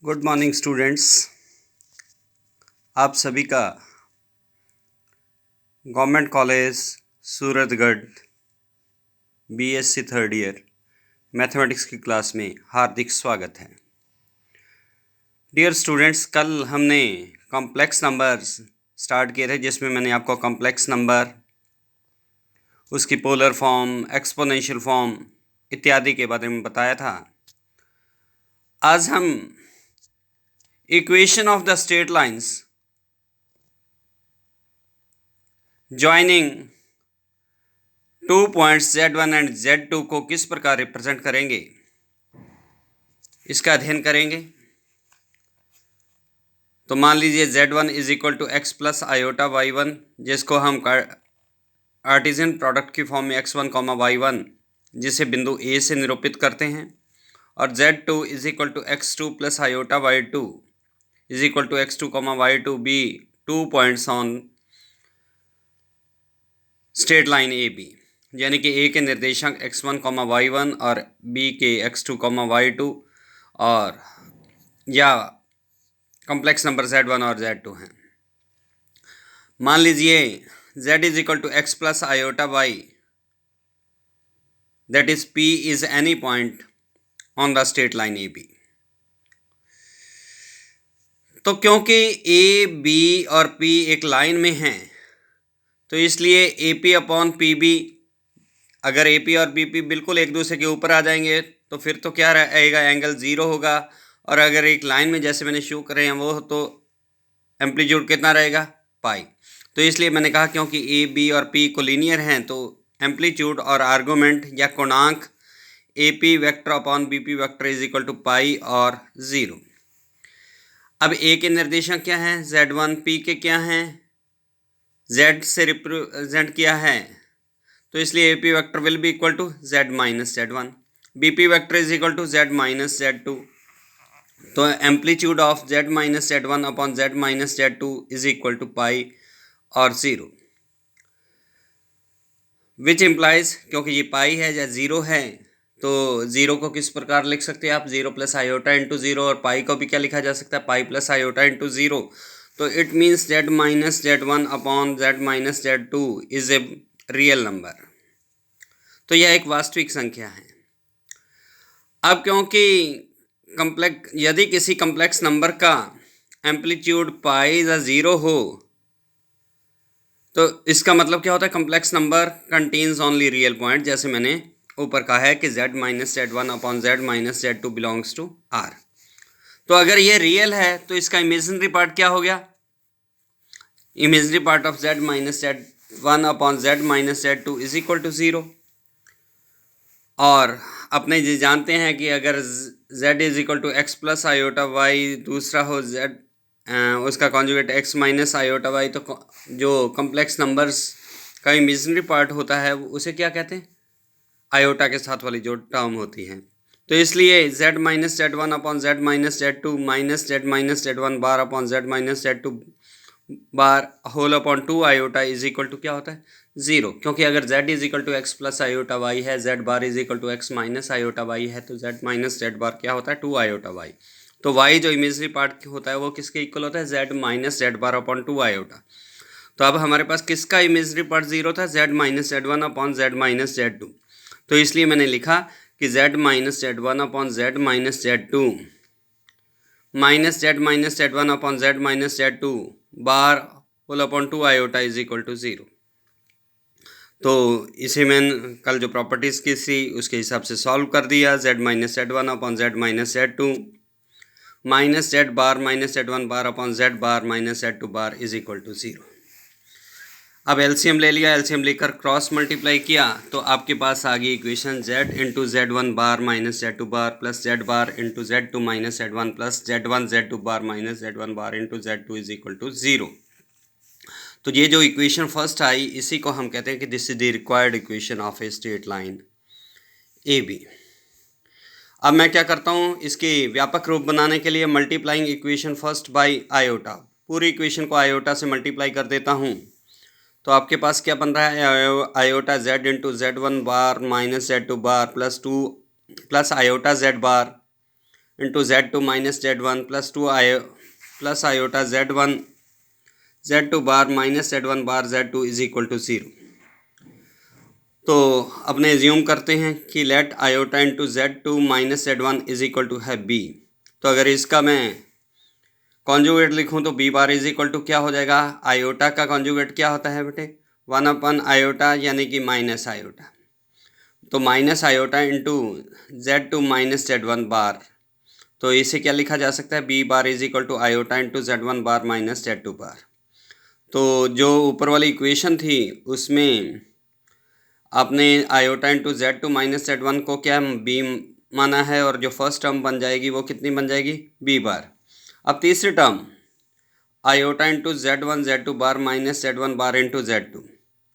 Good morning students. आप सभी का government college Suratgarh BSc third year mathematics की क्लास में हार्दिक स्वागत है। डियर स्टूडेंट्स, कल हमने कॉम्प्लेक्स नंबर्स स्टार्ट किए थे, जिसमें मैंने आपको कॉम्प्लेक्स नंबर, उसकी पोलर फॉर्म, एक्सपोनेंशियल फॉर्म इत्यादि के बारे में बताया था। आज हम equation of the straight lines joining 2 points Z1 and Z2 को किस प्रकार रिप्रेजेंट करेंगे, इसका अध्ययन करेंगे। तो मान लीजिए Z1 is equal to x plus iota Y1, जिसको हम कार्टेशियन प्रोडक्ट की फॉर्म में x1 कॉमा Y1 जिसे बिंदु A से निरूपित करते हैं, और Z2 is equal to x2 plus iota Y2 is equal to x2 comma Y2 be 2 points on straight line AB, यानी कि A के निर्देशांक x1 कॉमा Y1 और B के x2 कॉमा Y2 और या कॉम्प्लेक्स नंबर Z1 और Z2 हैं। मान लीजिए Z is equal to x plus iota Y, that is P is any point on the straight line AB। तो क्योंकि A, B और P एक लाइन में हैं, तो इसलिए AP अपॉन PB, अगर AP और BP बिल्कुल एक दूसरे के ऊपर आ जाएंगे तो फिर तो क्या रहेगा, एंगल ज़ीरो होगा। और अगर एक लाइन में जैसे मैंने शो करे हैं वो, तो एम्पलीट्यूड कितना रहेगा, पाई। तो इसलिए मैंने कहा क्योंकि A, B और P कोलिनियर हैं, तो एम्पलीट्यूड और आर्गूमेंट या कोणांक AP vector upon BP vector is equal to pi और ज़ीरो। अब A के निर्देशांक क्या हैं, Z1, P के क्या हैं, Z से रिप्रेजेंट किया है, तो इसलिए AP vector will be equal to Z minus Z1, BP vector is equal to Z minus Z2। तो amplitude of Z minus Z1 upon Z minus Z2 is equal to pi और zero, which implies, क्योंकि ये पाई है या zero है, तो zero को किस प्रकार लिख सकते हैं आप, zero plus iota into zero, और पाई को भी क्या लिखा जा सकता है, pi plus iota into zero. तो it means Z minus Z1 upon Z minus Z2 is a real number. तो यह एक वास्तविक संख्या है। अब क्योंकि यदि किसी कम्प्लेक्स नंबर का एम्पलीट्यूड पाई या ज़ीरो हो, तो इसका मतलब क्या होता है, complex number contains only real point, जैसे मैंने ऊपर कहा है कि Z minus Z1 upon Z minus Z2 belongs to R। तो अगर ये रियल है तो इसका इमेजिनरी पार्ट क्या हो गया, imaginary part of Z minus Z1 upon Z minus Z2 is equal to zero. और अपने ये जानते हैं कि अगर Z is equal to x plus iota Y, दूसरा हो Z उसका conjugate x minus iota Y, तो जो कम्प्लेक्स नंबर्स का इमेजिनरी पार्ट होता है उसे क्या कहते हैं, आयोटा के साथ वाली जो टर्म होती हैं। तो इसलिए Z minus Z1 upon Z minus Z2 minus Z minus Z1 bar upon Z minus Z2 bar whole upon 2 iota is equal to क्या होता है, ज़ीरो। क्योंकि अगर Z is equal to x plus iota Y है, Z bar is equal to x minus iota Y है, तो Z minus Z बार क्या होता है, 2 आयोटा Y। तो Y जो इमेजिनरी पार्ट होता है वो किसके इक्वल होता है, Z minus Z bar upon 2 iota. तो अब हमारे पास किसका इमेजिनरी पार्ट ज़ीरो था, Z minus Z1 upon Z minus Z2। तो इसलिए मैंने लिखा कि Z minus Z1 upon Z minus Z2 minus Z minus Z1 upon Z minus Z2 bar whole upon 2 iota is equal to zero. तो इसे मैंने कल जो प्रॉपर्टीज़ की थी उसके हिसाब से सॉल्व कर दिया। Z minus Z1 upon Z minus Z2 minus Z bar minus Z1 bar upon Z bar minus Z2 bar is equal to zero. अब एलसीएम ले लिया, एलसीएम लेकर क्रॉस मल्टीप्लाई किया, तो आपके पास आ गई equation Z into Z1 bar minus Z2 bar plus Z bar into Z2 minus Z1 plus Z1 Z2 bar minus Z1 bar into Z2 is equal to zero. तो ये जो इक्वेशन फर्स्ट आई, इसी को हम कहते हैं कि this is the required equation of a straight line AB। अब मैं क्या करता हूँ, इसके व्यापक रूप बनाने के लिए multiplying equation first by iota, पूरी इक्वेशन को आयोटा से मल्टीप्लाई कर देता हूँ। तो आपके पास क्या बन रहा है, iota Z into Z1 bar minus Z2 bar plus 2 plus iota Z bar into Z2 minus Z1 plus iota Z1 Z2 bar minus Z1 bar Z2 is equal to 0। तो अपने एज्यूम करते हैं कि let iota into Z2 minus Z1 is equal to है B। तो अगर इसका मैं कॉन्जुगेट लिखूं तो B bar is equal to क्या हो जाएगा, आयोटा का कॉन्जुगेट क्या होता है बेटे, 1 आयोटा यानी कि माइनस आयोटा। तो minus iota into Z2 minus Z1 bar, तो इसे क्या लिखा जा सकता है, B bar is equal to iota into Z1 bar minus Z2 bar. तो जो ऊपर वाली इक्वेशन थी उसमें आपने iota into Z2 minus Z1 को क्या B माना है, और जो फर्स्ट टर्म बन जाएगी वो कितनी बन जाएगी, B बार। अब तीसरी term iota into Z1 Z2 bar minus Z1 bar into Z2,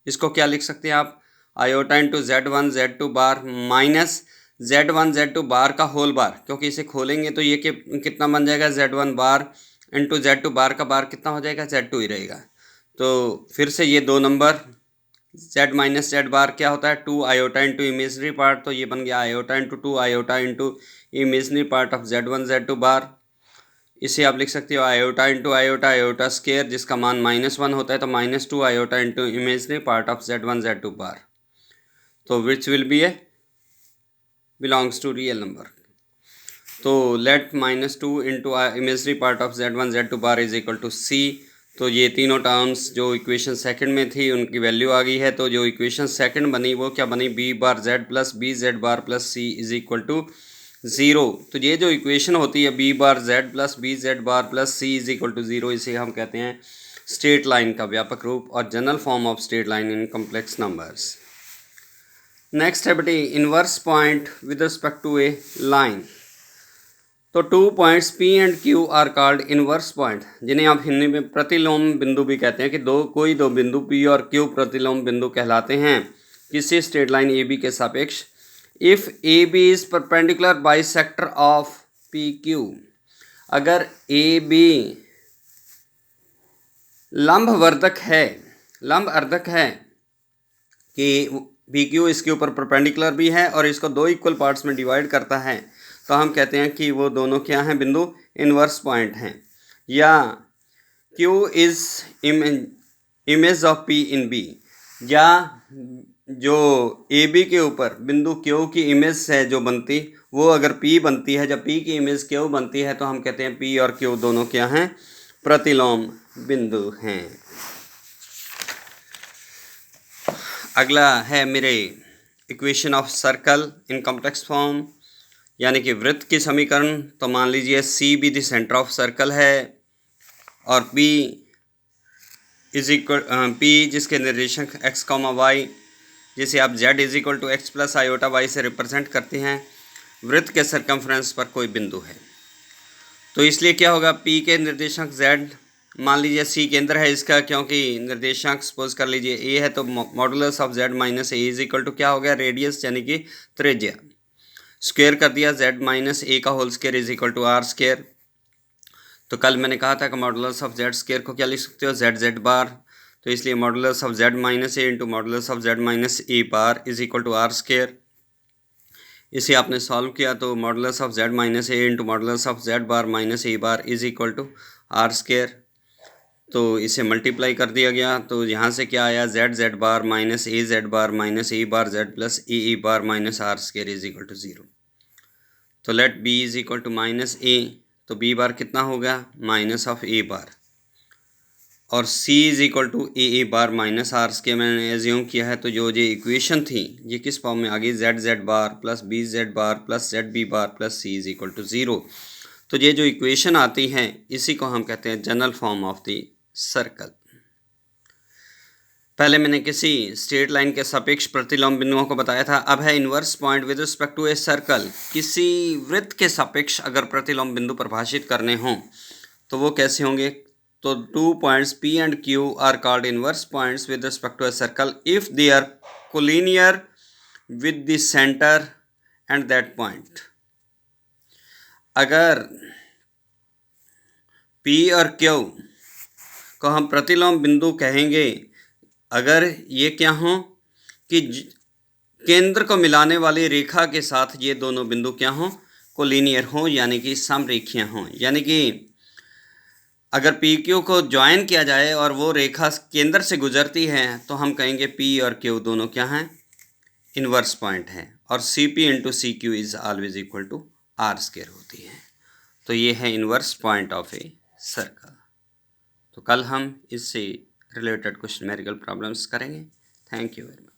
इसको क्या लिख सकते हैं आप, iota into Z1 Z2 bar minus Z1 Z2 बार का होल बार, क्योंकि इसे खोलेंगे तो ये कितना बन जाएगा, Z1 बार इंटू Z2 बार का बार कितना हो जाएगा, Z2 ही रहेगा। तो फिर से ये दो नंबर Z माइनस Z बार क्या होता है, 2 आयोटा इंटू इमेजनरी पार्ट, तो ये बन गया iota into 2 iota into imaginary part of Z1 Z2 bar. इसे आप लिख सकते हो iota into iota iota square, जिसका मान -1 होता है, तो -2 iota into imaginary part of Z1 Z2 bar, तो which will be a belongs to real number. तो let -2 into imaginary part of Z1 Z2 bar is equal to C। तो ये तीनों टर्म्स जो इक्वेशन सेकंड में थी उनकी value आ गई है। तो जो इक्वेशन सेकंड बनी वो क्या बनी, B bar Z plus B Z bar plus C is equal to 0। तो ये जो इक्वेशन होती है B bar Z plus B Z bar plus C is equal to 0, इसे हम कहते हैं स्ट्रेट लाइन का व्यापक रूप और general form of straight line in complex numbers. Next है बेटी inverse point with respect to a line. तो 2 points P and Q are called inverse point, जिन्हें आप हिंदी में प्रतिलोम बिंदु भी कहते हैं कि कोई दो बिंदु P और Q प्रतिलोम बिंदु कहलाते हैं किसी स्ट्रेट लाइन AB के सापेक्ष। If AB is perpendicular bisector of PQ, अगर AB लंबवर्धक है, लंब अर्धक है कि PQ इसके ऊपर परपेंडिकुलर भी है और इसको दो इक्वल पार्ट्स में डिवाइड करता है, तो हम कहते हैं कि वो दोनों क्या हैं, बिंदु इनवर्स पॉइंट हैं। या Q is image of P in B, या जो AB के ऊपर बिंदु Q की इमेज है जो बनती, वो अगर P बनती है, जब P की इमेज Q बनती है, तो हम कहते हैं P और Q दोनों क्या हैं, प्रतिलोम बिंदु हैं। अगला है मेरे equation of circle in complex form, यानी कि वृत्त की समीकरण। तो मान लीजिए C भी द सेंटर ऑफ सर्कल है और P इज इक्वल P जिसके निर्देशांक x, y, जिसे आप Z is equal to x plus iota y से रिप्रेजेंट करते हैं, वृत्त के सरकमफ्रेंस पर कोई बिंदु है। तो इसलिए क्या होगा, P के निर्देशांक Z, मान लीजिए C केंद्र है इसका, क्योंकि निर्देशांक सपोज कर लीजिए A है, तो modulus of Z minus A is equal to क्या हो गया, रेडियस यानी कि त्रिज्या, स्क्वायर कर दिया Z माइनस A का whole square is equal to R square. तो कल मैंने कहा था कि मॉडुलस ऑफ Z स्क्वायर को क्या लिख सकते हो, Z बार, तो इसलिए modulus of Z minus A into modulus of Z minus A bar is equal to R square. इसे आपने सॉल्व किया तो modulus of Z minus A into modulus of Z bar minus A bar is equal to R square. तो इसे multiply कर दिया गया, तो यहाँ से क्या आया, Z bar minus A bar minus A bar Z plus A bar minus R square is equal to 0। तो let B is equal to minus A, तो B बार कितना होगा, माइनस ऑफ A बार, और C is equal to A bar minus R square मैंने assume किया है। तो जो इक्वेशन थी ये किस फॉर्म में आ गई, Z bar plus BZ bar plus ZB bar plus C is equal to 0। तो ये जो इक्वेशन आती है इसी को हम कहते हैं general form of the circle. पहले मैंने किसी स्ट्रेट लाइन के सापेक्ष प्रतिलोम बिंदुओं को बताया था। अब है inverse point with respect to a circle. किसी वृत्त के सापेक्ष अगर प्रतिलोम बिंदु परिभाषित करने हों तो वो कैसे होंगे, तो 2 points P and Q are called inverse points with respect to a circle if they are collinear with the centre and that point. अगर P और Q को हम प्रतिलोम बिंदु कहेंगे अगर ये क्या हों कि केंद्र को मिलाने वाली रेखा के साथ ये दोनों बिंदु क्या हों, कोलिनियर हों यानी कि समरेखीय हों, यानी कि अगर पी क्यू को ज्वाइन किया जाए और वो रेखा केंद्र से गुजरती है तो हम कहेंगे पी और क्यू दोनों क्या हैं, इन्वर्स पॉइंट हैं, और C P into C Q is always equal to R square होती है। तो ये है inverse point of a circle. तो कल हम इससे रिलेटेड कुछ न्यूमेरिकल प्रॉब्लम्स करेंगे। Thank you very much.